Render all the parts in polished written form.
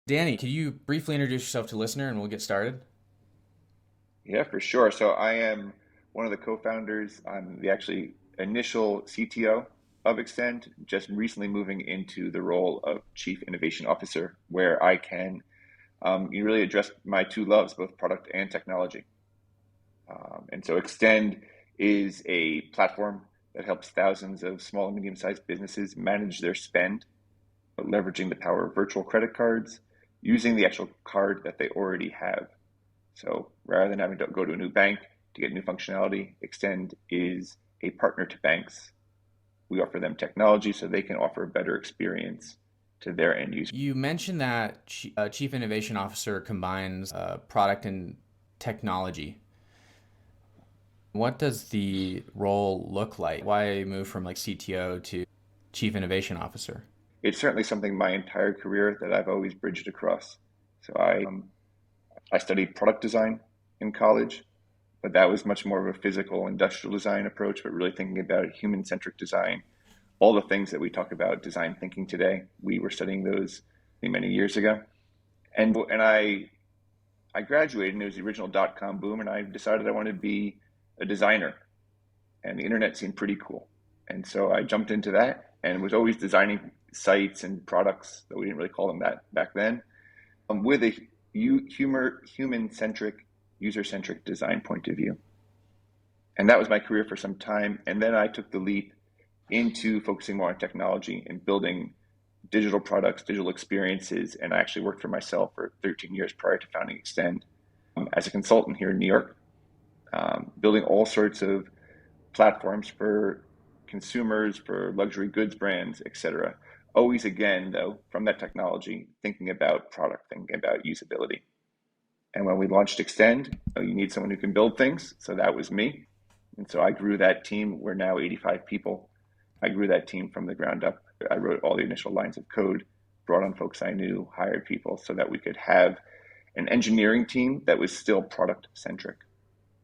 Danny, could you briefly introduce yourself to listener and we'll get started? Yeah, for sure. So I am one of the co-founders. I'm the actually initial CTO of Extend, just recently moving into the role of Chief Innovation Officer, where I can you really address my two loves, both product and technology. And so Extend is a platform that helps thousands of small and medium-sized businesses manage their spend, leveraging the power of virtual credit cards, using the actual card that they already have. So rather than having to go to a new bank to get new functionality, Extend is a partner to banks. We offer them technology so they can offer a better experience to their end users. You mentioned that Chief Innovation Officer combines product and technology. What does the role look like? Why move from like CTO to Chief Innovation Officer? It's certainly something my entire career that I've always bridged across. So I studied product design in college, but that was much more of a physical industrial design approach, but really thinking about human centric design. All the things that we talk about design thinking today, we were studying those many years ago. And I graduated and it was the original dot-com boom, and I decided I wanted to be a designer, and the internet seemed pretty cool. And so I jumped into that and was always designing sites and products, though we didn't really call them that back then, with a human centric, user centric design point of view. And that was my career for some time. And then I took the leap into focusing more on technology and building digital products, digital experiences. And I actually worked for myself for 13 years prior to founding Extend as a consultant here in New York, building all sorts of platforms for consumers, for luxury goods brands, etc. Always, again, though, from that technology, thinking about product, thinking about usability. And when we launched Extend, you need someone who can build things. So that was me. And so I grew that team. We're now 85 people. I grew that team from the ground up. I wrote all the initial lines of code, brought on folks I knew, hired people so that we could have an engineering team that was still product centric.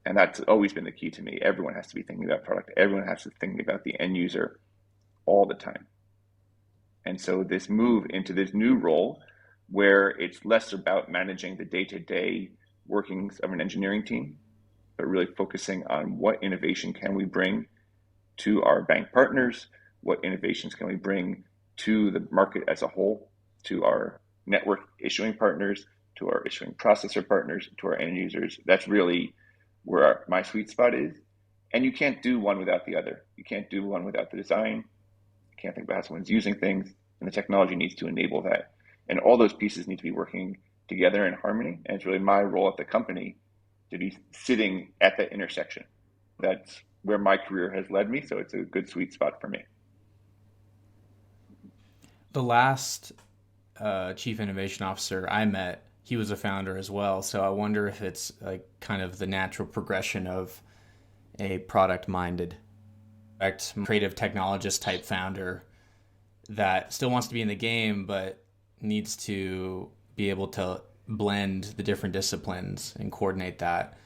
And that's always been the key to me. Everyone has to be thinking about product. Everyone has to think about the end user all the time. And so this move into this new role where it's less about managing the day-to-day workings of an engineering team, but really focusing on what innovation can we bring to our bank partners, what innovations can we bring to the market as a whole, to our network issuing partners, to our issuing processor partners, to our end users. That's really where my sweet spot is. And you can't do one without the other. You can't do one without the design. You can't think about how someone's using things, and the technology needs to enable that. And all those pieces need to be working together in harmony. And it's really my role at the company to be sitting at that intersection. That's where my career has led me. So it's a good sweet spot for me. The last Chief Innovation Officer I met, he was a founder as well. So I wonder if it's like kind of the natural progression of a product minded, creative technologist type founder that still wants to be in the game, but needs to be able to blend the different disciplines and coordinate that.